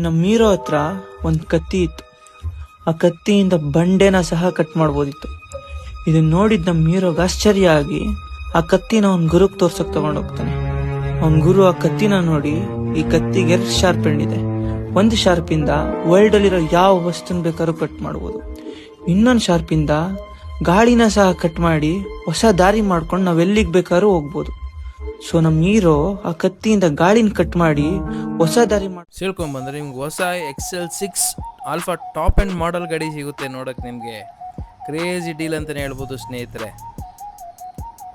ನಮ್ಮ ಹೀರೋ ಹತ್ರ ಒಂದು ಕತ್ತಿ ಇತ್ತು. ಆ ಕತ್ತಿಯಿಂದ ಬಂಡೆನ ಸಹ ಕಟ್ ಮಾಡ್ಬೋದಿತ್ತು. ಇದನ್ನ ನೋಡಿದ್ ನಮ್ಮ ಹೀರೋಗ ಆಶ್ಚರ್ಯ ಆಗಿ ಆ ಕತ್ತಿನ ಅವನ್ ಗುರುಗ್ ತೋರ್ಸಕ್ ತಗೊಂಡೋಗ್ತಾನೆ. ಅವನ್ ಗುರು ಆ ಕತ್ತಿನ ನೋಡಿ, ಈ ಕತ್ತಿಗೆ 2 ಶಾರ್ಪ್ ಎಂಡ್ ಇದೆ. ಒಂದು ಶಾರ್ಪಿಂದ ವರ್ಲ್ಡ್ ಅಲ್ಲಿರೋ ಯಾವ ವಸ್ತುನ ಬೇಕಾದ್ರೂ ಕಟ್ ಮಾಡ್ಬೋದು. ಇನ್ನೊಂದು ಶಾರ್ಪಿಂದ ಗಾಳಿನ ಸಹ ಕಟ್ ಮಾಡಿ ಹೊಸ ದಾರಿ ಮಾಡ್ಕೊಂಡು ನಾವೆಲ್ಲಿಗೆ ಬೇಕಾದ್ರೂ ಹೋಗ್ಬೋದು. ಸೊ ನಮ್ಮ ಹೀರೋ ಆ ಕತ್ತಿಯಿಂದ ಗಾಳಿನ ಕಟ್ ಮಾಡಿ ಹೊಸ ದಾರಿ ಸೇಳ್ಕೊಂಡ್ಬಂದ್ರೆ ನಿಮ್ಗೆ ಹೊಸ XL6 alpha top and model ಗಾಡಿ ಸಿಗುತ್ತೆ. ನೋಡೋಕ್ಕೆ ನಿಮಗೆ ಕ್ರೇಜಿ ಡೀಲ್ ಅಂತಲೇ ಹೇಳ್ಬೋದು ಸ್ನೇಹಿತರೆ.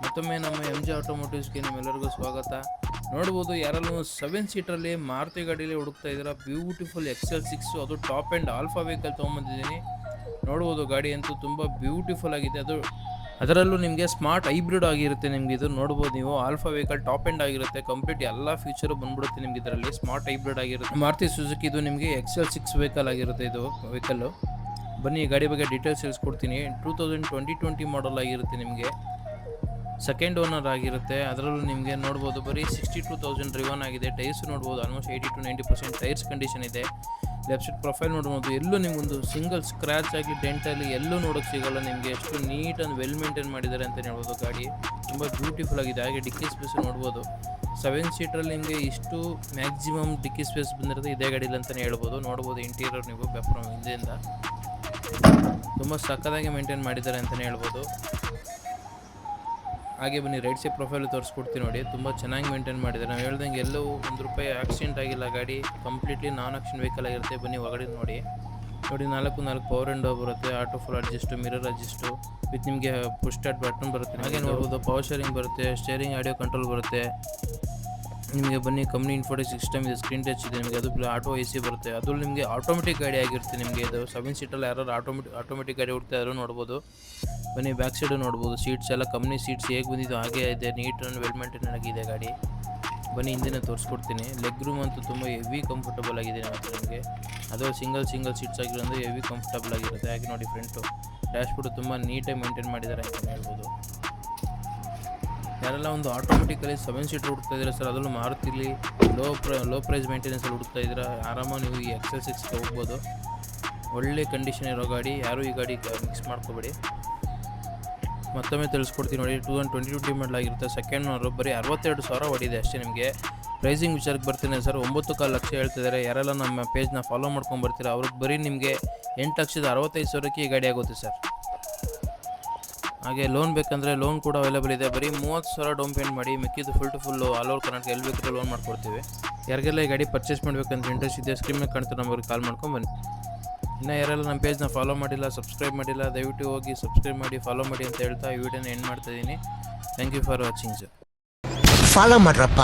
ಮತ್ತೊಮ್ಮೆ ನಮ್ಮ MJ ಆಟೋಮೋಟಿವ್ಸ್ಗೆ ನಿಮ್ಮೆಲ್ಲರಿಗೂ ಸ್ವಾಗತ. ನೋಡ್ಬೋದು, ಯಾರಲ್ಲೂ 7 ಸೀಟ್ರಲ್ಲಿ ಮಾರುತಿ ಗಾಡಿಯಲ್ಲಿ ಹುಡುಕ್ತಾ ಇದ್ದೀರಾ, ಬ್ಯೂಟಿಫುಲ್ XL6, ಅದು ಟಾಪ್ ಆ್ಯಂಡ್ ಆಲ್ಫಾ ವೆಹಿಕಲ್ ತೊಗೊಂಬಂದಿದ್ದೀನಿ. ನೋಡ್ಬೋದು, ಗಾಡಿ ಅಂತೂ ತುಂಬ ಬ್ಯೂಟಿಫುಲ್ ಆಗಿದೆ. ಅದರಲ್ಲೂ ನಿಮಗೆ ಸ್ಮಾರ್ಟ್ ಹೈಬ್ರಿಡ್ ಆಗಿರುತ್ತೆ. ನಿಮ್ಗೆ ಇದು ನೋಡ್ಬೋದು, ನೀವು ಆಲ್ಫಾ ವೆಹಿಕಲ್ ಟಾಪ್ ಎಂಡ್ ಆಗಿರುತ್ತೆ. ಕಂಪ್ಲೀಟ್ ಎಲ್ಲ ಫ್ಯೂಚರು ಬಂದ್ಬಿಡುತ್ತೆ ನಿಮ್ಗೆ ಇದರಲ್ಲಿ. ಸ್ಮಾರ್ಟ್ ಹೈಬ್ರಿಡ್ ಆಗಿರುತ್ತೆ. ಮಾರುತಿ ಸುಜುಕಿ ಇದು ನಿಮಗೆ XL6 ವೆಹಿಕಲ್ ಆಗಿರುತ್ತೆ. ಇದು ವೆಹಿಕಲ್ಲು ಬನ್ನಿ, ಈ ಗಾಡಿ ಬಗ್ಗೆ ಡೀಟೇಲ್ಸ್ ತಿಳಿಸ್ಕೊಡ್ತೀನಿ. 2020 ಮಾಡಲ್ ಆಗಿರುತ್ತೆ. ನಿಮಗೆ ಸೆಕೆಂಡ್ ಓನರ್ ಆಗಿರುತ್ತೆ. ಅದರಲ್ಲೂ ನಿಮಗೆ ನೋಡ್ಬೋದು ಬರೀ 62,000 ಡ್ರಿವನ್ ಆಗಿದೆ. ಟೈರ್ಸ್ ನೋಡ್ಬೋದು, ಆಲ್ಮೋಸ್ಟ್ 80 to 90% ಟೈರ್ಸ್ ಕಂಡೀಷನ್ ಇದೆ. ಲೆಫ್ಟ್ ಸೈಡ್ ಪ್ರೊಫೈಲ್ ನೋಡ್ಬೋದು, ಎಲ್ಲೂ ನಿಮಗೊಂದು ಸಿಂಗಲ್ ಸ್ಕ್ರ್ಯಾಚ್ ಆಗಿ ಡೆಂಟಲ್ಲಿ ಎಲ್ಲೂ ನೋಡೋಕ್ಕೆ ಸಿಗೋಲ್ಲ ನಿಮಗೆ. ಎಷ್ಟು ನೀಟ್ ಆ್ಯಂಡ್ ವೆಲ್ ಮೇಂಟೈನ್ ಮಾಡಿದ್ದಾರೆ ಅಂತ ಹೇಳ್ಬೋದು. ಗಾಡಿ ತುಂಬ ಬ್ಯೂಟಿಫುಲ್ ಆಗಿದೆ. ಹಾಗೆ ಡಿಕ್ಕಿ ಸ್ಪೇಸ್ ನೋಡ್ಬೋದು, 7 ಸೀಟ್ರಲ್ಲಿ ನಿಮಗೆ ಇಷ್ಟು ಮ್ಯಾಕ್ಸಿಮಮ್ ಡಿಕ್ಕಿ ಸ್ಪೇಸ್ ಬಂದಿರೋದು ಇದೇ ಗಾಡೀಲಿ ಅಂತಲೇ ಹೇಳ್ಬೋದು. ನೋಡ್ಬೋದು ಇಂಟೀರಿಯರ್ ನೀವು ಫ್ರಮ್ ಹಿಂದೆಯಿಂದ ತುಂಬ ಸಕ್ಕತ್ತಾಗಿ ಮೇಂಟೈನ್ ಮಾಡಿದ್ದಾರೆ ಅಂತಲೇ ಹೇಳ್ಬೋದು. ಹಾಗೆ ಬನ್ನಿ, ರೈಟ್ ಸೈಡ್ ಪ್ರೊಫೈಲು ತೋರಿಸ್ಕೊಡ್ತೀನಿ ನೋಡಿ, ತುಂಬ ಚೆನ್ನಾಗಿ ಮೇಂಟೈನ್ ಮಾಡಿದ್ದಾರೆ. ನಾವು ಹೇಳ್ದಂಗೆ ಎಲ್ಲೂ ₹1 ಆಕ್ಸಿಡೆಂಟ್ ಆಗಿಲ್ಲ. ಗಾಡಿ ಕಂಪ್ಲೀಟ್ಲಿ ನಾನ್ ಆಕ್ಷನ್ ವೆಹಿಕಲ್ ಆಗಿರುತ್ತೆ. ಬನ್ನಿ ಒಳಗಡೆ ನೋಡಿ 4 ಪವರ್ ವಿಂಡೋ ಬರುತ್ತೆ, ಆಟೋ ಫುಲ್ ಅಡ್ಜಸ್ಟು, ಮಿರರ್ ಅಡ್ಜಸ್ಟು ವಿತ್ ನಿಮಗೆ ಪುಷ್ ಸ್ಟಾರ್ಟ್ ಬಟನ್ ಬರುತ್ತೆ. ಹಾಗೆ ನೋಡ್ಬೋದು, ಪವರ್ ಶೇರಿಂಗ್ ಬರುತ್ತೆ, ಸ್ಟೇರಿಂಗ್ ಆಡಿಯೋ ಕಂಟ್ರೋಲ್ ಬರುತ್ತೆ ನಿಮಗೆ. ಬನ್ನಿ, ಕಂಪ್ನಿ ಇನ್ಫೋಟೆಕ್ ಸಿಸ್ಟಮ್ ಇದೆ, ಸ್ಕ್ರೀನ್ ಟಚ್ ಇದೆ ನಿಮಗೆ. ಅದು ಆಟೋ AC ಬರುತ್ತೆ. ಅದು ನಿಮಗೆ ಆಟೋಮೆಟಿಕ್ ಗಾಡಿ ಆಗಿರುತ್ತೆ ನಿಮಗೆ. ಇದು 7 ಸೀಟಲ್ಲಿ ಯಾರು ಆಟೋಮೆಟಿಕ್ ಗಾಡಿ ಹುಡ್ತಾ ಇದ್ರು ನೋಡ್ಬೋದು. ಬನ್ನಿ, ಬ್ಯಾಕ್ ಸೈಡು ನೋಡ್ಬೋದು, ಸೀಟ್ಸ್ ಎಲ್ಲ ಕಂಪ್ನಿ ಸೀಟ್ಸ್ ಹೇಗೆ ಬಂದಿದ್ದು ಹಾಗೆ ಇದೆ. ನೀಟ್ ಆ್ಯಂಡ್ ವೆಲ್ ಮೇಂಟೈನ್ ಆಗಿದೆ ಗಾಡಿ. ಬನ್ನಿ, ಹಿಂದಿನ ತೋರಿಸ್ಕೊಡ್ತೀನಿ. ಲೆಗ್ ರೂಮ್ ಅಂತೂ ತುಂಬ ಹೆವಿ ಕಂಫರ್ಟಬಲ್ ಆಗಿದೆ ಮತ್ತು ನಿಮಗೆ. ಅದು ಸಿಂಗಲ್ ಸೀಟ್ಸ್ ಆಗಿರೋದು ಹೆವಿ ಕಂಫರ್ಟಬಲ್ ಆಗಿರುತ್ತೆ. ಹಾಗೆ ನೋಡಿ, ಫ್ರಂಟು ಡ್ಯಾಶ್ಬೋರ್ಡು ತುಂಬ ನೀಟಾಗಿ ಮೇಂಟೈನ್ ಮಾಡಿದ್ದಾರೆ ಅಂತ ಹೇಳ್ಬೋದು. ಯಾರೆಲ್ಲ ಒಂದು ಆಟೋಮೆಟಿಕಲಿ 7 ಸೀಟರ್ ಹುಡುಕ್ತಾ ಇದ್ದೀರಾ ಸರ್, ಅದರಲ್ಲೂ ಮಾರುತಿಲಿ ಲೋ ಪ್ರೈಸ್ ಮೇಂಟೆನೆನ್ಸಲ್ಲಿ ಹುಡುಕ್ತಾ ಇದ್ದೀರಾ, ಆರಾಮಾಗಿ ನೀವು ಈ XL6 ಹೋಗ್ಬೋದು. ಒಳ್ಳೆ ಕಂಡೀಷನ್ ಇರೋ ಗಾಡಿ. ಯಾರೂ ಈ ಗಾಡಿ ಮಿಕ್ಸ್ ಮಾಡ್ಕೋಬೇಡಿ. ಮತ್ತೊಮ್ಮೆ ತಿಳಿಸ್ಕೊಡ್ತೀನಿ ನೋಡಿ, 2022 ಮಾಡಲ್ ಆಗಿರುತ್ತೆ. ಸೆಕೆಂಡ್ ಓನರು, ಬರೀ 62,000 ಹೊಡಿದೆ ಅಷ್ಟೇ. ನಿಮಗೆ ಪ್ರೈಸಿಂಗ್ ವಿಚಾರಕ್ಕೆ ಬರ್ತೀನಿ ಸರ್, 9.4 ಲಕ್ಷ ಹೇಳ್ತಿದ್ದಾರೆ. ಯಾರೆಲ್ಲ ನಮ್ಮ ಪೇಜ್ನ ಫಾಲೋ ಮಾಡ್ಕೊಂಡು ಬರ್ತೀರಾ ಅವ್ರಿಗೆ ಬರೀ ನಿಮಗೆ 8,65,000ಕ್ಕೆ ಈ ಗಾಡಿ ಆಗುತ್ತೆ ಸರ್. ಹಾಗೆ ಲೋನ್ ಬೇಕಂದರೆ ಲೋನ್ ಕೂಡ ಅವೈಲೇಬಲ್ ಇದೆ. ಬರೀ 30,000 ಡೌನ್ ಪೇಮೆಂಟ್ ಮಾಡಿ, ಮಿಕ್ಕಿದ್ದು full to full all over Karnataka ಎಲ್ಲಿ ಬೇಕಿದ್ರೆ ಲೋನ್ ಮಾಡ್ಕೊಡ್ತೀವಿ. ಯಾರಿಗೆಲ್ಲ ಈ ಗಾಡಿ ಪರ್ಚೇಸ್ ಮಾಡಬೇಕಂತ ಇಂಟ್ರೆಸ್ಟ್ ಇದೆ, ಸ್ಕ್ರೀನ್ ಮೇಲೆ ಕಾಣ್ತಾರೆ, ನಮಗೆ ಕಾಲ್ ಮಾಡ್ಕೊಂಡು ಬನ್ನಿ. ಇನ್ನು ಯಾರೆಲ್ಲ ನಮ್ಮ ಪೇಜ್ನ ಫಾಲೋ ಮಾಡಿಲ್ಲ, ಸಬ್ಸ್ಕ್ರೈಬ್ ಮಾಡಿಲ್ಲ, ದಯವಿಟ್ಟು ಹೋಗಿ ಸಬ್ಸ್ಕ್ರೈಬ್ ಮಾಡಿ, ಫಾಲೋ ಮಾಡಿ ಅಂತ ಹೇಳ್ತಾ ಈ ವಿಡಿಯೋನ ಎಂಡ್ ಮಾಡ್ತಾಯಿದ್ದೀನಿ. Thank you for watching sir. Follow ಮಾಡ್ರಪ್ಪ.